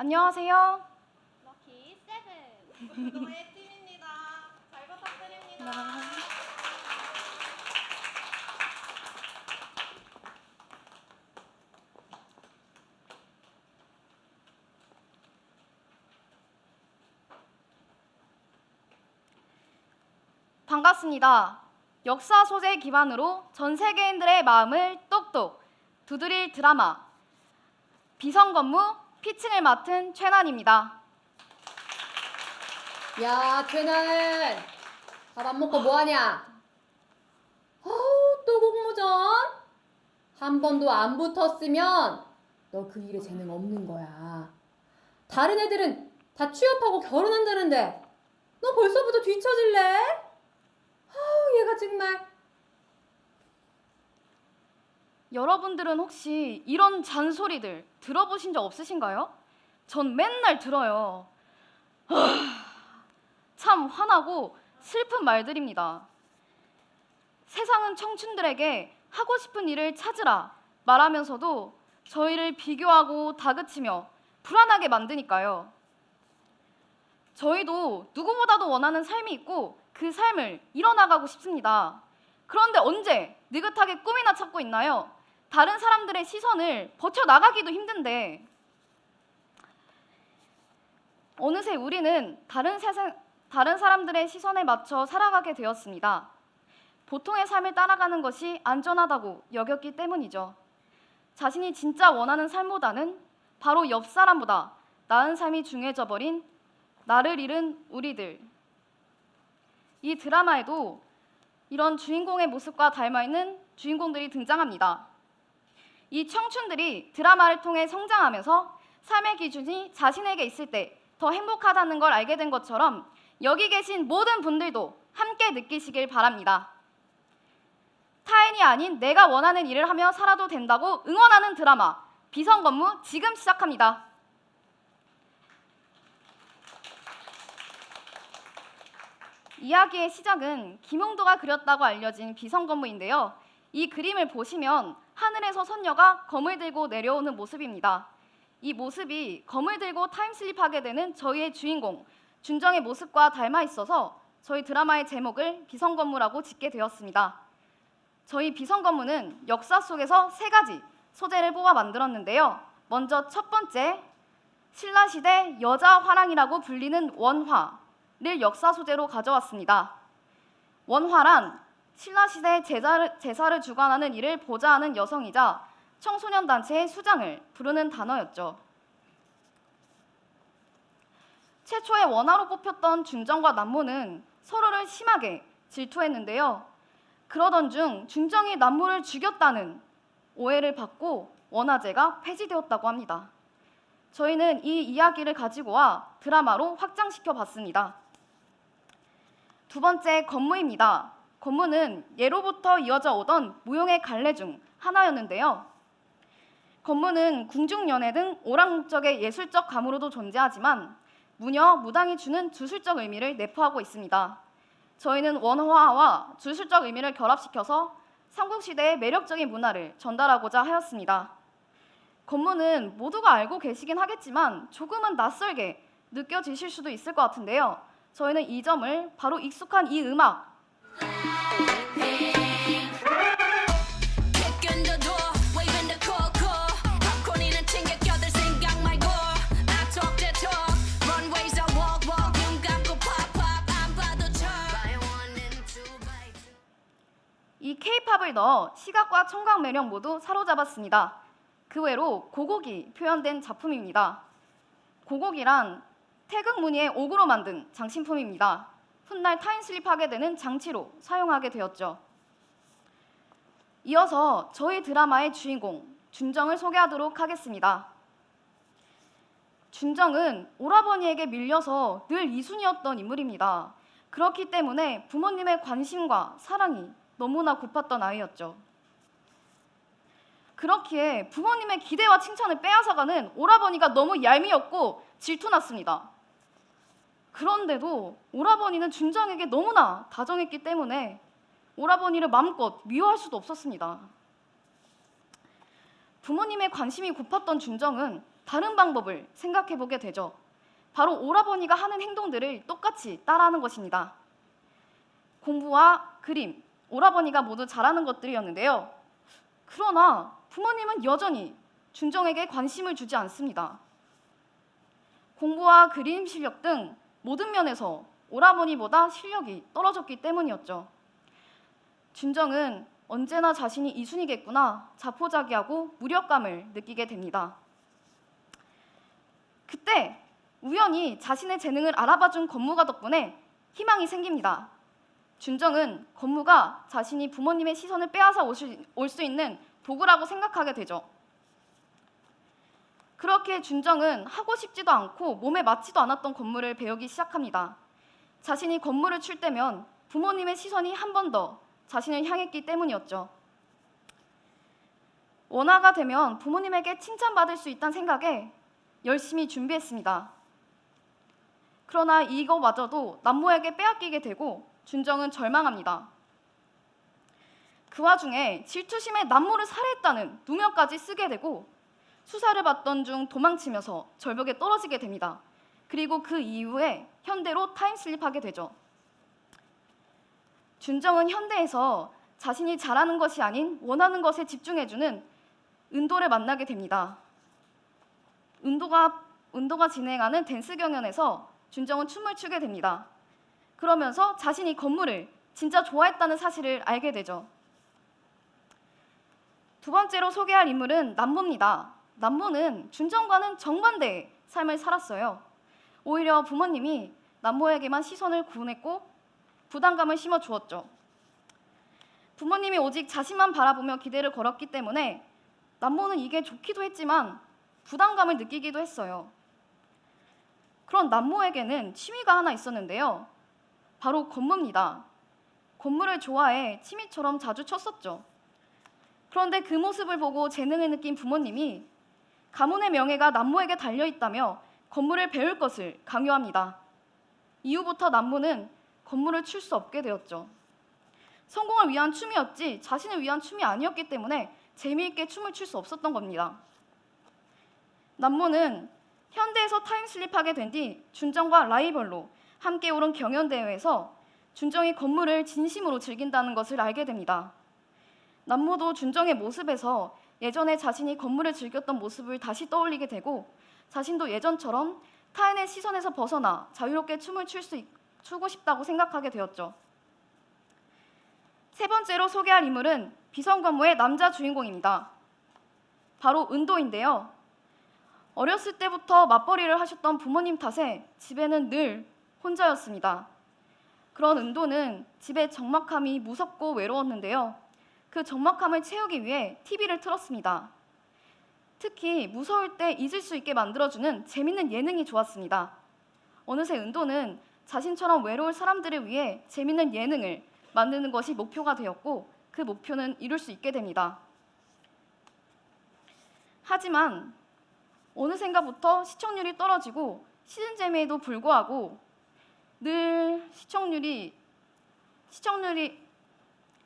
안녕하세요. 럭키 세븐 구도의 팀입니다. 잘 부탁드립니다. 반갑습니다. 역사 소재 기반으로 전 세계인들의 마음을 똑똑 두드릴 드라마 비성건무 피칭을 맡은 최난입니다. 야, 최나은, 밥 안 먹고 뭐하냐? 어우, 또 공모전? 한 번도 안 붙었으면 너 그 일에 재능 없는 거야. 다른 애들은 다 취업하고 결혼한다는데 너 벌써부터 뒤처질래? 아우, 얘가 정말. 여러분들은 혹시 이런 잔소리들 들어보신 적 없으신가요? 전 맨날 들어요. 참 화나고 슬픈 말들입니다. 세상은 청춘들에게 하고 싶은 일을 찾으라 말하면서도 저희를 비교하고 다그치며 불안하게 만드니까요. 저희도 누구보다도 원하는 삶이 있고 그 삶을 이뤄나가고 싶습니다. 그런데 언제 느긋하게 꿈이나 찾고 있나요? 다른 사람들의 시선을 버텨나가기도 힘든데 어느새 우리는 다른 사람들의 시선에 맞춰 살아가게 되었습니다. 보통의 삶을 따라가는 것이 안전하다고 여겼기 때문이죠. 자신이 진짜 원하는 삶보다는 바로 옆 사람보다 나은 삶이 중요해져 버린 나를 잃은 우리들. 이 드라마에도 이런 주인공의 모습과 닮아있는 주인공들이 등장합니다. 이 청춘들이 드라마를 통해 성장하면서 삶의 기준이 자신에게 있을 때 더 행복하다는 걸 알게 된 것처럼 여기 계신 모든 분들도 함께 느끼시길 바랍니다. 타인이 아닌 내가 원하는 일을 하며 살아도 된다고 응원하는 드라마 비성건무 지금 시작합니다. 이야기의 시작은 김용도가 그렸다고 알려진 비성건무인데요. 이 그림을 보시면 하늘에서 선녀가 검을 들고 내려오는 모습입니다. 이 모습이 검을 들고 타임슬립하게 되는 저희의 주인공 준정의 모습과 닮아 있어서 저희 드라마의 제목을 비성건무라고 짓게 되었습니다. 저희 비성건무는 역사 속에서 3가지 소재를 뽑아 만들었는데요. 먼저 첫 번째, 신라시대 여자 화랑이라고 불리는 원화를 역사 소재로 가져왔습니다. 원화란 신라시대 제사를 주관하는 일을 보좌하는 여성이자 청소년 단체의 수장을 부르는 단어였죠. 최초의 원화로 뽑혔던 준정과 남모는 서로를 심하게 질투했는데요. 그러던 중 준정이 남모를 죽였다는 오해를 받고 원화제가 폐지되었다고 합니다. 저희는 이 이야기를 가지고 와 드라마로 확장시켜 봤습니다. 두 번째, 건무입니다. 건무는 예로부터 이어져 오던 무용의 갈래 중 하나였는데요. 건무는 궁중연회 등 오락목적의 예술적 감으로도 존재하지만 무녀, 무당이 주는 주술적 의미를 내포하고 있습니다. 저희는 원화와 주술적 의미를 결합시켜서 삼국시대의 매력적인 문화를 전달하고자 하였습니다. 건무는 모두가 알고 계시긴 하겠지만 조금은 낯설게 느껴지실 수도 있을 것 같은데요. 저희는 이 점을 바로 익숙한 이 음악 이 K-팝을 넣어 시각과 청각 매력 모두 사로잡았습니다. 그 외로 고곡이 표현된 작품입니다. 고곡이란 태극 무늬의 옥으로 만든 장신품입니다. 훗날 타임슬립하게 되는 장치로 사용하게 되었죠. 이어서 저희 드라마의 주인공 준정을 소개하도록 하겠습니다. 준정은 오라버니에게 밀려서 늘 이순이었던 인물입니다. 그렇기 때문에 부모님의 관심과 사랑이 너무나 고팠던 아이였죠. 그렇기에 부모님의 기대와 칭찬을 빼앗아가는 오라버니가 너무 얄미웠고 질투났습니다. 그런데도 오라버니는 준정에게 너무나 다정했기 때문에 오라버니를 마음껏 미워할 수도 없었습니다. 부모님의 관심이 고팠던 준정은 다른 방법을 생각해 보게 되죠. 바로 오라버니가 하는 행동들을 똑같이 따라하는 것입니다. 공부와 그림, 오라버니가 모두 잘하는 것들이었는데요. 그러나 부모님은 여전히 준정에게 관심을 주지 않습니다. 공부와 그림 실력 등 모든 면에서 오라버니보다 실력이 떨어졌기 때문이었죠. 준정은 언제나 자신이 이순이겠구나 자포자기하고 무력감을 느끼게 됩니다. 그때 우연히 자신의 재능을 알아봐준 건무가 덕분에 희망이 생깁니다. 준정은 건무가 자신이 부모님의 시선을 빼앗아 올 수 있는 도구라고 생각하게 되죠. 그렇게 준정은 하고 싶지도 않고 몸에 맞지도 않았던 건무를 배우기 시작합니다. 자신이 건무를 출 때면 부모님의 시선이 한 번 더 자신을 향했기 때문이었죠. 원화가 되면 부모님에게 칭찬받을 수 있다는 생각에 열심히 준비했습니다. 그러나 이거마저도 남모에게 빼앗기게 되고 준정은 절망합니다. 그 와중에 질투심에 남모를 살해했다는 누명까지 쓰게 되고 수사를 받던 중 도망치면서 절벽에 떨어지게 됩니다. 그리고 그 이후에 현대로 타임슬립하게 되죠. 준정은 현대에서 자신이 잘하는 것이 아닌 원하는 것에 집중해주는 은도를 만나게 됩니다. 은도가 진행하는 댄스 경연에서 준정은 춤을 추게 됩니다. 그러면서 자신이 건무를 진짜 좋아했다는 사실을 알게 되죠. 두 번째로 소개할 인물은 남모입니다. 남모는 준정과는 정반대의 삶을 살았어요. 오히려 부모님이 남모에게만 시선을 구했고 부담감을 심어주었죠. 부모님이 오직 자신만 바라보며 기대를 걸었기 때문에 남모는 이게 좋기도 했지만 부담감을 느끼기도 했어요. 그런 남모에게는 취미가 하나 있었는데요. 바로 건무입니다. 건무를 좋아해 취미처럼 자주 쳤었죠. 그런데 그 모습을 보고 재능을 느낀 부모님이 가문의 명예가 남모에게 달려있다며 건무를 배울 것을 강요합니다. 이후부터 남모는 건무를 출 수 없게 되었죠. 성공을 위한 춤이었지 자신을 위한 춤이 아니었기 때문에 재미있게 춤을 출 수 없었던 겁니다. 남모는 현대에서 타임슬립하게 된 뒤 준정과 라이벌로 함께 오른 경연대회에서 준정이 건무를 진심으로 즐긴다는 것을 알게 됩니다. 남모도 준정의 모습에서 예전에 자신이 건무를 즐겼던 모습을 다시 떠올리게 되고 자신도 예전처럼 타인의 시선에서 벗어나 자유롭게 춤을 추고 싶다고 생각하게 되었죠. 세 번째로 소개할 인물은 비성건무의 남자 주인공입니다. 바로 은도인데요. 어렸을 때부터 맞벌이를 하셨던 부모님 탓에 집에는 늘 혼자였습니다. 그런 은도는 집의 적막함이 무섭고 외로웠는데요. 그 적막함을 채우기 위해 TV를 틀었습니다. 특히 무서울 때 잊을 수 있게 만들어주는 재밌는 예능이 좋았습니다. 어느새 은도는 자신처럼 외로울 사람들을 위해 재밌는 예능을 만드는 것이 목표가 되었고 그 목표는 이룰 수 있게 됩니다. 하지만 어느샌가부터 시청률이 떨어지고 시즌 재미에도 불구하고 늘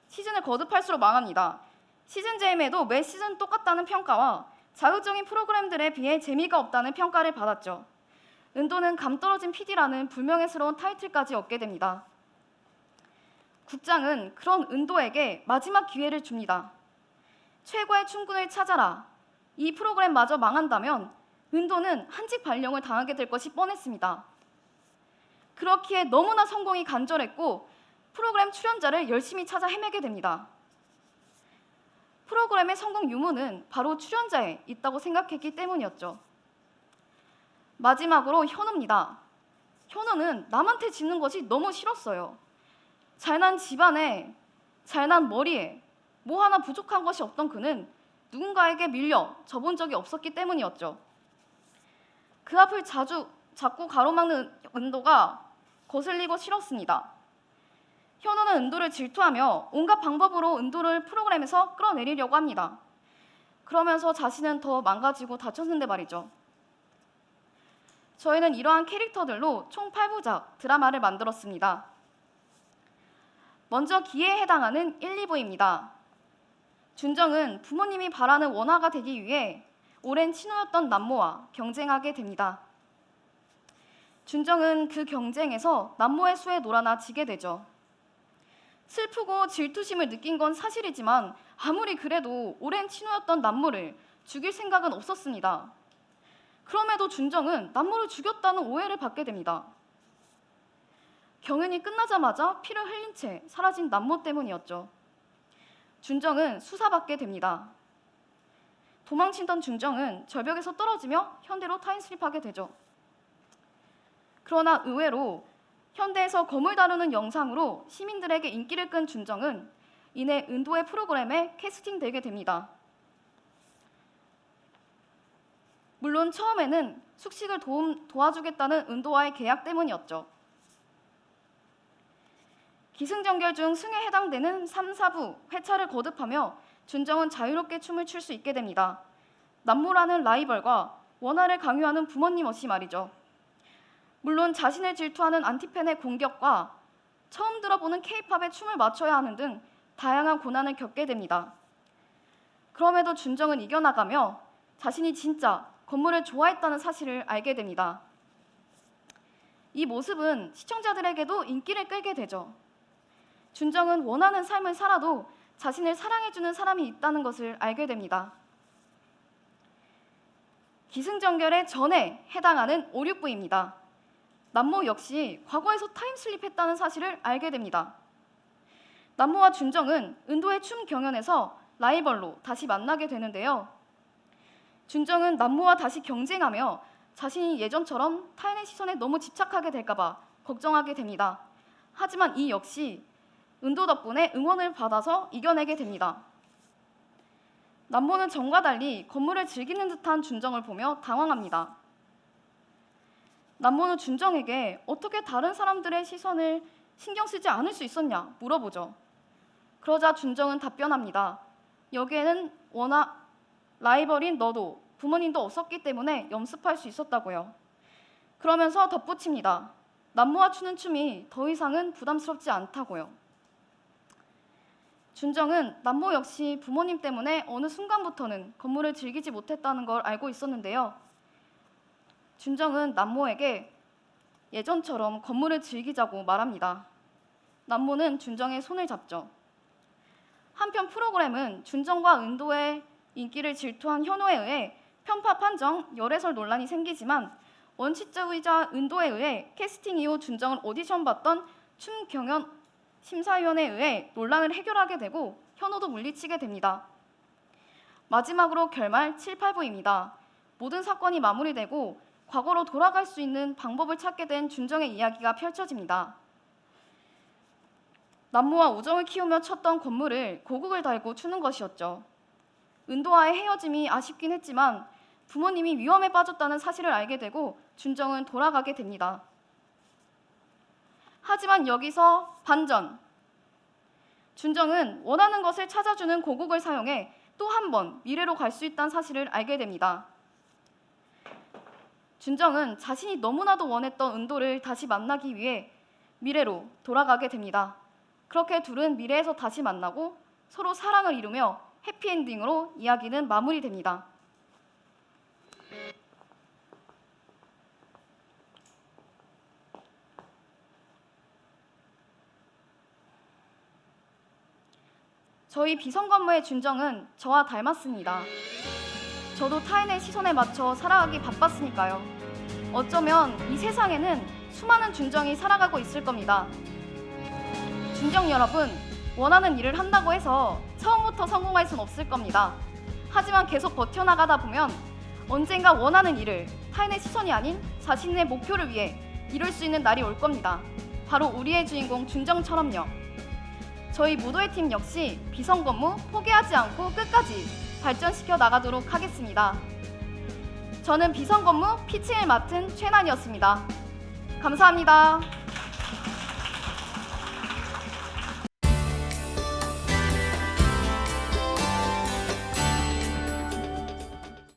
시즌을 거듭할수록 망합니다. 시즌 재미에도 매 시즌 똑같다는 평가와 자극적인 프로그램들에 비해 재미가 없다는 평가를 받았죠. 은도는 감 떨어진 PD라는 불명예스러운 타이틀까지 얻게 됩니다. 국장은 그런 은도에게 마지막 기회를 줍니다. 최고의 춤꾼을 찾아라. 이 프로그램마저 망한다면 은도는 한직 발령을 당하게 될 것이 뻔했습니다. 그렇기에 너무나 성공이 간절했고 프로그램 출연자를 열심히 찾아 헤매게 됩니다. 프로그램의 성공 유무는 바로 출연자에 있다고 생각했기 때문이었죠. 마지막으로 현우입니다. 현우는 남한테 짖는 것이 너무 싫었어요. 잘난 집안에, 잘난 머리에 뭐 하나 부족한 것이 없던 그는 누군가에게 밀려 져본 적이 없었기 때문이었죠. 그 앞을 자꾸 가로막는 은도가 거슬리고 싫었습니다. 현우는 은도를 질투하며 온갖 방법으로 은도를 프로그램에서 끌어내리려고 합니다. 그러면서 자신은 더 망가지고 다쳤는데 말이죠. 저희는 이러한 캐릭터들로 총 8부작 드라마를 만들었습니다. 먼저 기회에 해당하는 1, 2부입니다. 준정은 부모님이 바라는 원화가 되기 위해 오랜 친구였던 남모와 경쟁하게 됩니다. 준정은 그 경쟁에서 남모의 수에 놀아나 지게 되죠. 슬프고 질투심을 느낀 건 사실이지만 아무리 그래도 오랜 친구였던 남모를 죽일 생각은 없었습니다. 그럼에도 준정은 남모를 죽였다는 오해를 받게 됩니다. 경연이 끝나자마자 피를 흘린 채 사라진 남모 때문이었죠. 준정은 수사받게 됩니다. 도망치던 준정은 절벽에서 떨어지며 현대로 타임슬립하게 되죠. 그러나 의외로 현대에서 검을 다루는 영상으로 시민들에게 인기를 끈 준정은 이내 은도의 프로그램에 캐스팅되게 됩니다. 물론 처음에는 숙식을 도와주겠다는 은도와의 계약 때문이었죠. 기승전결 중 승에 해당되는 3, 4부 회차를 거듭하며 준정은 자유롭게 춤을 출 수 있게 됩니다. 남모라는 라이벌과 원화를 강요하는 부모님 없이 말이죠. 물론 자신을 질투하는 안티팬의 공격과 처음 들어보는 K-팝에 춤을 맞춰야 하는 등 다양한 고난을 겪게 됩니다. 그럼에도 준정은 이겨나가며 자신이 진짜 건물을 좋아했다는 사실을 알게 됩니다. 이 모습은 시청자들에게도 인기를 끌게 되죠. 준정은 원하는 삶을 살아도 자신을 사랑해주는 사람이 있다는 것을 알게 됩니다. 기승전결의 전에 해당하는 5, 6부입니다. 남모 역시 과거에서 타임슬립했다는 사실을 알게 됩니다. 남모와 준정은 은도의 춤 경연에서 라이벌로 다시 만나게 되는데요. 준정은 남모와 다시 경쟁하며 자신이 예전처럼 타인의 시선에 너무 집착하게 될까봐 걱정하게 됩니다. 하지만 이 역시 은도 덕분에 응원을 받아서 이겨내게 됩니다. 남모는 전과 달리 건물을 즐기는 듯한 준정을 보며 당황합니다. 남모는 준정에게 어떻게 다른 사람들의 시선을 신경 쓰지 않을 수 있었냐 물어보죠. 그러자 준정은 답변합니다. 여기에는 워낙 라이벌인 너도 부모님도 없었기 때문에 연습할 수 있었다고요. 그러면서 덧붙입니다. 남모와 추는 춤이 더 이상은 부담스럽지 않다고요. 준정은 남모 역시 부모님 때문에 어느 순간부터는 건물을 즐기지 못했다는 걸 알고 있었는데요. 준정은 남모에게 예전처럼 건물을 즐기자고 말합니다. 남모는 준정의 손을 잡죠. 한편 프로그램은 준정과 은도의 인기를 질투한 현호에 의해 편파 판정, 열애설 논란이 생기지만 원칙주의자 은도에 의해 캐스팅 이후 준정을 오디션 봤던 춤 경연 심사위원회에 의해 논란을 해결하게 되고 현호도 물리치게 됩니다. 마지막으로 결말 7, 8부입니다. 모든 사건이 마무리되고 과거로 돌아갈 수 있는 방법을 찾게 된 준정의 이야기가 펼쳐집니다. 남모와 우정을 키우며 쳤던 건물을 고국을 달고 추는 것이었죠. 은도와의 헤어짐이 아쉽긴 했지만 부모님이 위험에 빠졌다는 사실을 알게 되고 준정은 돌아가게 됩니다. 하지만 여기서 반전. 준정은 원하는 것을 찾아주는 고국을 사용해 또 한 번 미래로 갈 수 있다는 사실을 알게 됩니다. 준정은 자신이 너무나도 원했던 은도를 다시 만나기 위해 미래로 돌아가게 됩니다. 그렇게 둘은 미래에서 다시 만나고 서로 사랑을 이루며 해피엔딩으로 이야기는 마무리됩니다. 저희 비성관모의 준정은 저와 닮았습니다. 저도 타인의 시선에 맞춰 살아가기 바빴으니까요. 어쩌면 이 세상에는 수많은 준정이 살아가고 있을 겁니다. 준정 여러분, 원하는 일을 한다고 해서 처음부터 성공할 순 없을 겁니다. 하지만 계속 버텨나가다 보면 언젠가 원하는 일을 타인의 시선이 아닌 자신의 목표를 위해 이룰 수 있는 날이 올 겁니다. 바로 우리의 주인공 준정처럼요. 저희 무도회 팀 역시 비성건무 포기하지 않고 끝까지 발전시켜 나가도록 하겠습니다. 저는 비성건무 피칭을 맡은 최난이었습니다. 감사합니다.